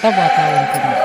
చేసుకుంటా పోతూ ఉంటుంది.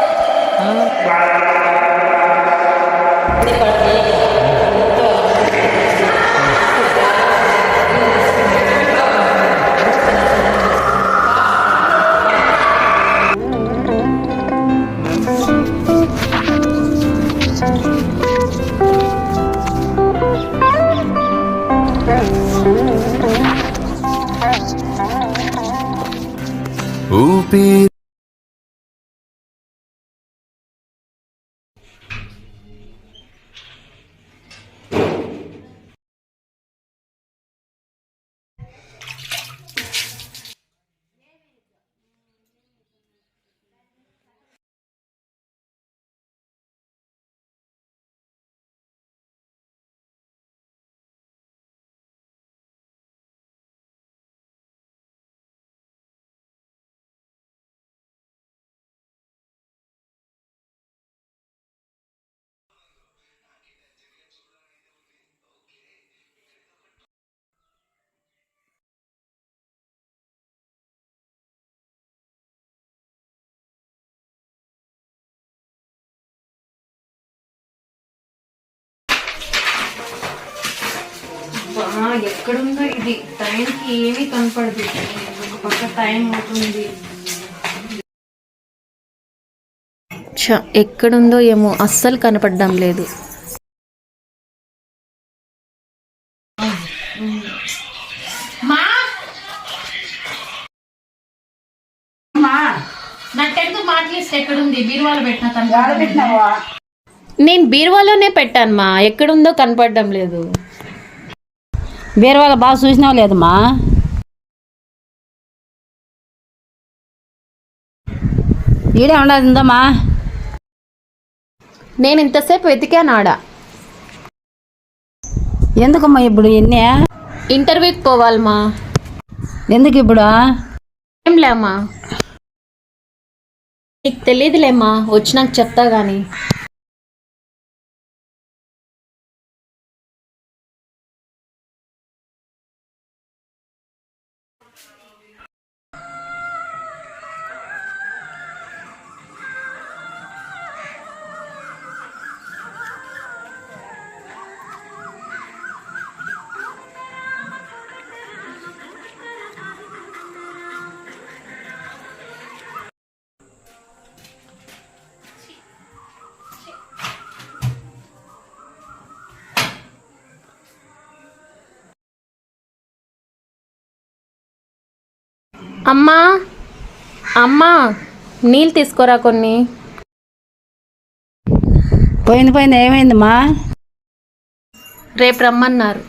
ఎక్కడుందో ఇది టైంకి ఏమీ కనపడదు. ఒక పక్క టైం అవుతుంది. ఎక్కడుందో ఏమో అస్సలు కనపడడం లేదు. ఎక్కడుంది? బీరువాలో పెట్టినావా? నేను బీరువాలోనే పెట్టాను మా. ఎక్కడుందో కనపడడం లేదు. బీరువాలో బాగా చూసినావు లేదమ్మా? ఈడే ఉండదుందమ్మా. నేను ఇంతసేపు వెతికాను ఆడ. ఎందుకమ్మా ఇప్పుడు ఎన్ని? ఇంటర్వ్యూకి పోవాలమ్మా. ఎందుకు ఇప్పుడు? ఏం లేమ్మా, నీకు తెలియదులేమ్మా, వచ్చినాక చెప్తా కానీ. అమ్మా అమ్మా, నీళ్ళు తీసుకోరా కొన్ని. పోయింది ఏమైందమ్మా? రేపు రమ్మన్నారు.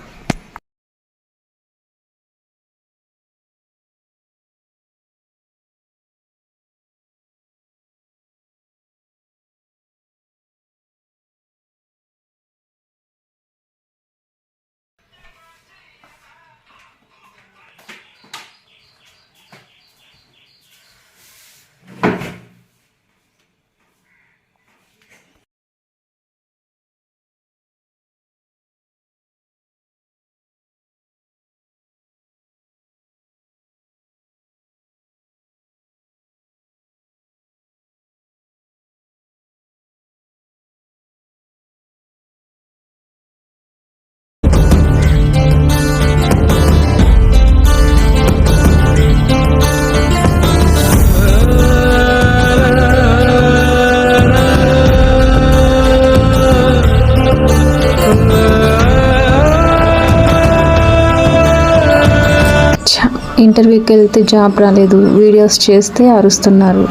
ఇంటర్వ్యూకి వెళ్తే జాబ్ రాలేదు, వీడియోస్ చేస్తే అరుస్తున్నారు.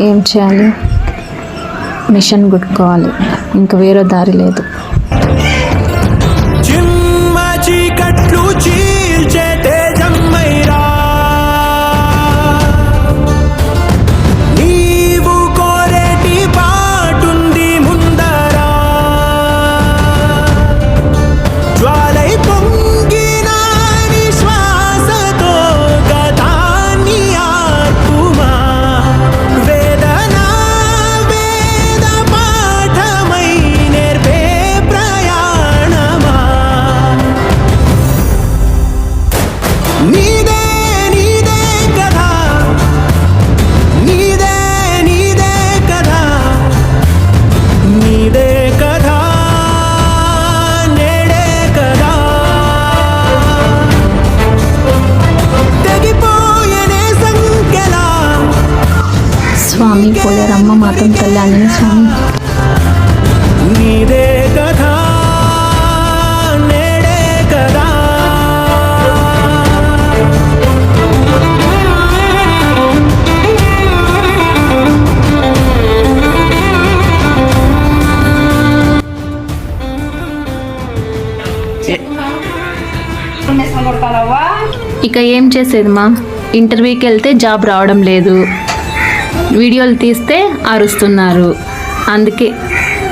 ఏం చేయాలి? మిషన్ గుట్టుకోవాలి, ఇంకా వేరే దారి లేదు. స్వామి పోయారమ్మ మాతం తల్లి ఆంజనేయ స్వామి. నీదే కథ నేడే కదా. ఇక ఏం చేసేది మా, ఇంటర్వ్యూకి వెళ్తే జాబ్ రావడం లేదు, వీడియోలు తీస్తే అరుస్తున్నారు, అందుకే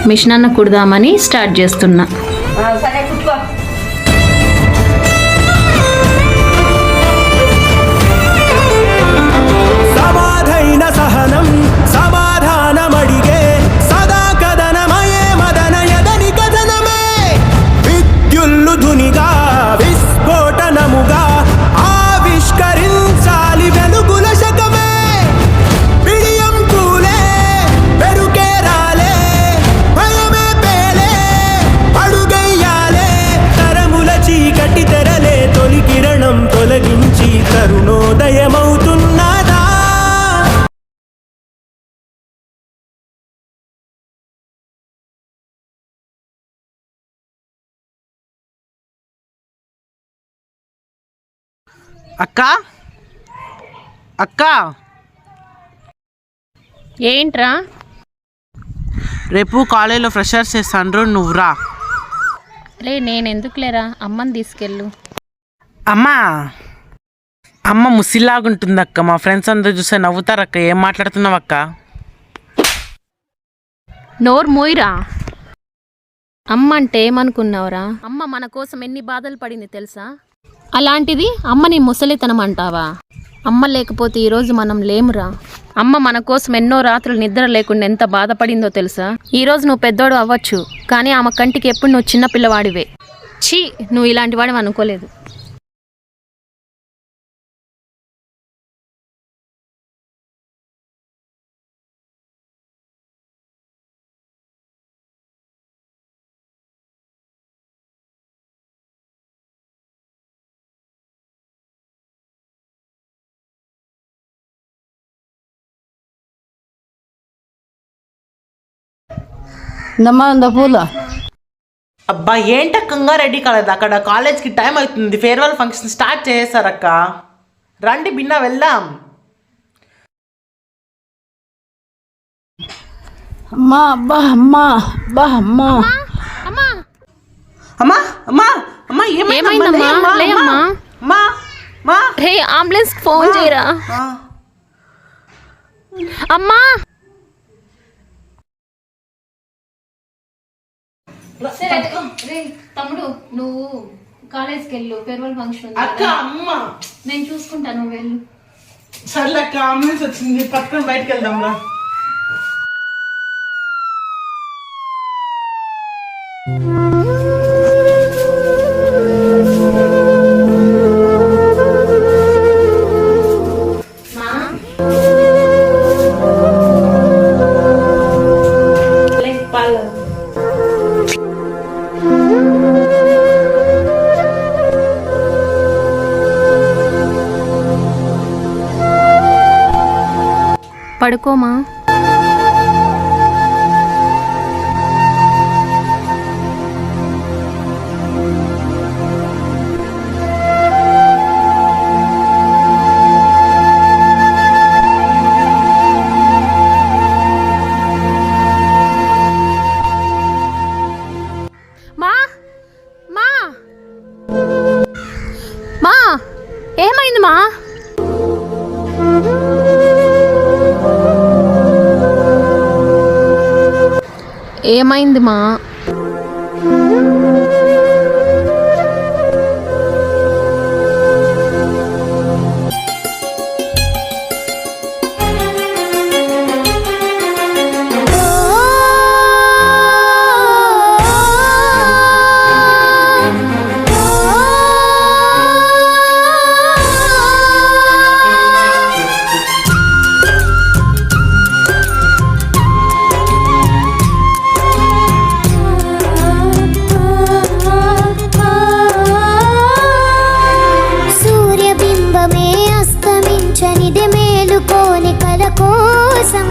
మిషన్ అన్న కుడదామని స్టార్ట్ చేస్తున్నా. సరే కూర్చో. సమాధైన సహనం సమాధానమడిగే సదా కథనమయే మదన యదని కథనమే. విద్యుల్లు ధునిగా విస్ఫోటనముగా ఆవిష్కరించాలి వెలుగుల శకమే. బిడియం కూలే పెరుకే రాలే భయమే పేలే అడుగయ్యాలే. తరముల చీకటి తెరలే తొలి కిరణం తొలగించి తరుణోదయమవుతున్నదా. అక్క అక్క ఏంట్రా? రేపు కాలేజీలో ఫ్రెషర్స్ చేస్తాండ్రు, నువ్వు రా. లే నేను లేరా, అమ్మని తీసుకెళ్ళు. అమ్మా అమ్మ ముసిలాగుంటుంది అక్క. మా ఫ్రెండ్స్ అందరూ చూస్తే నవ్వుతారక్క. ఏం మాట్లాడుతున్నావు అక్క? నోరు మోయిరా. అమ్మ అంటే ఏమనుకున్నావురా? అమ్మ మన కోసం ఎన్ని బాధలు పడింది తెలుసా? అలాంటిది అమ్మ నీ ముసలితనం అంటావా? అమ్మ లేకపోతే ఈరోజు మనం లేమురా. అమ్మ మన కోసం ఎన్నో రాత్రులు నిద్ర లేకుండా ఎంత బాధపడిందో తెలుసా? ఈరోజు నువ్వు పెద్దోడు అవ్వచ్చు, కానీ ఆమె కంటికి ఎప్పుడు నువ్వు చిన్న పిల్లవాడివే. ఛీ, నువ్వు ఇలాంటి వాడివి అనుకోలేదు. ఇందమ్మా ఇంద పూలు. అబ్బా ఏంటక్కంగా రెడీ కాలేదు? అక్కడ కాలేజ్కి టైం అవుతుంది, ఫేర్వెల్ ఫంక్షన్ స్టార్ట్ చేసేసారక్క. రండి బిన్నా వెళ్దాం. అమ్మా అబ్బా అమ్మా అబ్బా అమ్మా అమ్మా అమ్మా అమ్మా అమ్మా ఏమైందమ్మా? లే అమ్మా. అమ్మా అమ్మా హే, అంబులెన్స్ ఫోన్ చేయరా. అమ్మా తమ్ముడు, నువ్వు కాలేజ్కి వెళ్ళు, ఫేర్వెల్ ఫంక్షన్ అక్క. అమ్మ నేను చూసుకుంటా, నువ్వు వెళ్ళు. సర్లే అక్క, అంబులెన్స్ వచ్చింది, పక్కన బయటకు వెళ్దాం రా. పడుకోమా. మా మా మా ఏమైంది మా? ఏమైంది మా? కోసం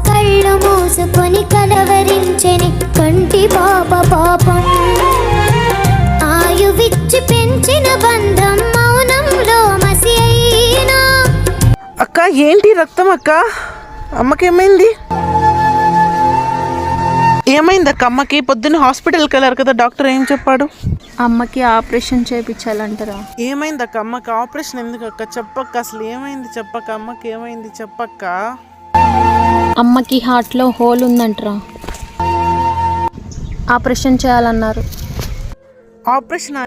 కళ్ళు మూసుకొని కలవరించెని కంటి పాప పాపం. ఆయువిచ్చి పెంచిన బంధం మౌనంలో మసి అయినా. అక్క ఏంటి రక్తం అక్క? అమ్మకేమైంది? ఏమైంది అక్క అమ్మకి? పొద్దున్న హాస్పిటల్కి వెళ్ళారు కదా, డాక్టర్ ఏం చెప్పాడు? అమ్మకి ఆపరేషన్ చేయించాలంటారా? ఏమైంది అక్క అమ్మకి? ఆపరేషన్ ఎందుకు అక్క? చెప్పక్క, అసలు ఏమైంది చెప్పక్క? అమ్మకి ఏమైంది చెప్పక్క? అమ్మకి హార్ట్లో హోల్ ఉందంటరా, ఆపరేషన్ చేయాలన్నారు. ఆపరేషన్?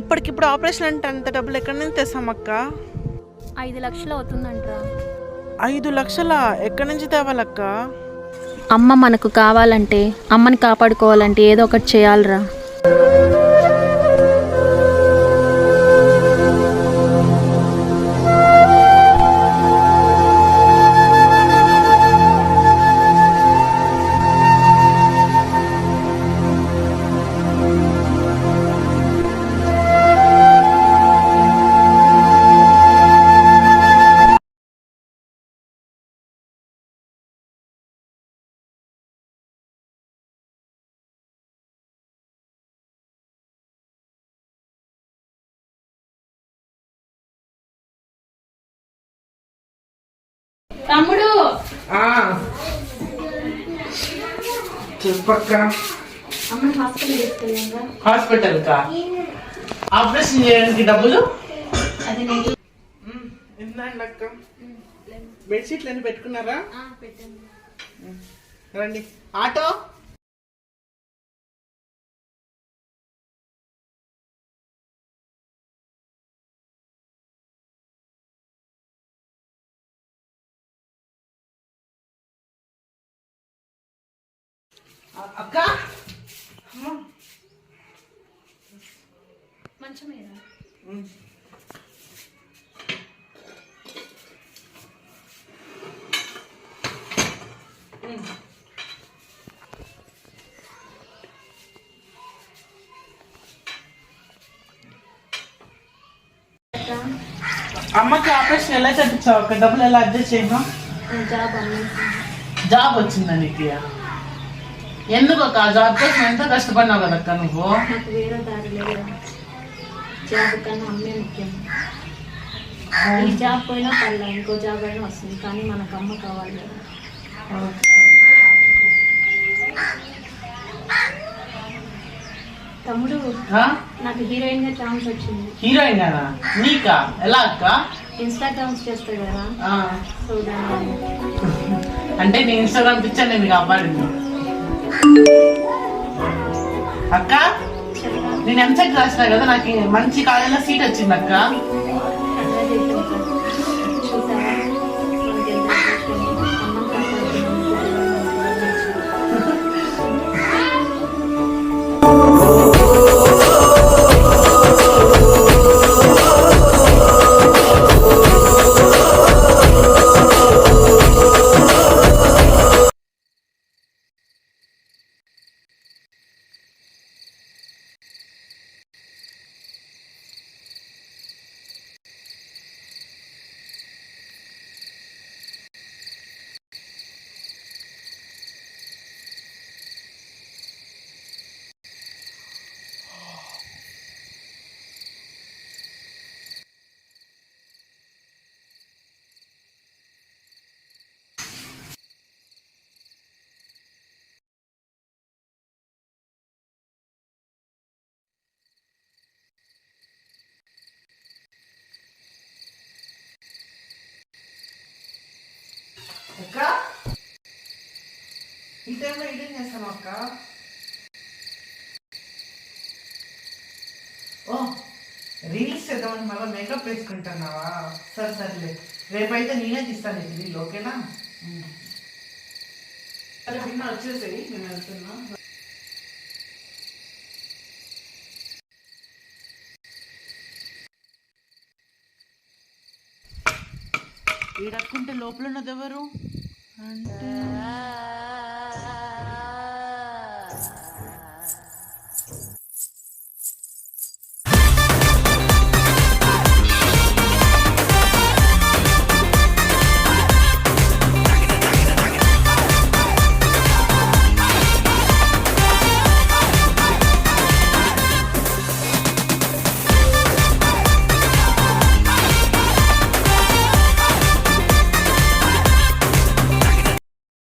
ఇప్పటికిప్పుడు ఆపరేషన్ అంటే అంత డబ్బులు ఎక్కడి నుంచి తెస్తామక్క? 5 లక్షలు అవుతుందంటరా. 5 లక్షలా? ఎక్కడి నుంచి తేవాలక్క? అమ్మ మనకు కావాలంటే, అమ్మని కాపాడుకోవాలంటే ఏదో ఒకటి చేయాలిరా. తమ్ముడు చెప్పక్క. అమ్మని హాస్పిటల్ తీసుకెళ్ళాంగా. హాస్పిటల్ కా? ఆపరేషన్ చేయడానికి డబ్బులు అది నేను ఎంతండి అక్క? బెడ్షీట్లు అన్ని పెట్టుకున్నారా? రండి. ఆటో అక్క. మంచమేరా. అమ్మకి ఆపరేషన్ ఎలా చేయించావు అక్క? డబ్బులు ఎలా అడ్జస్ట్ చేయను? జాబ్ వచ్చిందా నీకు? ఎందుకు అక్క? జాబ్ కోసం ఎంత కష్టపడినావు కదక్క నువ్వు? నాకు వేరే దారి లేదు. జాబ్ కన్నా అమ్మే ముఖ్యం. ఈ జాబ్ పోయినా పర్లేదు, ఇంకో జాబ్ అయినా వస్తుంది, కానీ మనకు అమ్మ కావాలి కదా. తమ్ముడు, నాకు హీరోయిన్ గా ఛాన్స్ వచ్చింది. హీరోయిన్ గానా? నీకా? ఎలా అక్క? ఇన్స్టాగ్రామ్స్ చేస్తాయి కదా, సో అంటే నీ ఇన్స్టాగ్రామ్ పిక్చర్ నేను కాపాడింది అక్క. నేను ఎంసెట్ రాసినా కదా, నాకు మంచి కాలేజీలో సీట్ వచ్చింది అక్క. అక్క ఈ టైంలో ఈడేం చేస్తాను అక్క? ఓ రీల్స్ చేద్దామని మళ్ళీ మేకప్ వేసుకుంటున్నావా? సరే సర్లే, రేపైతే నేనే తీస్తాను ఇది రీల్, ఓకేనా? సరే పిన్న వచ్చేసేయి, నేను వెళ్తున్నా. ఈడక్కుంటే లోపల ఉన్నది ఎవరు అంటే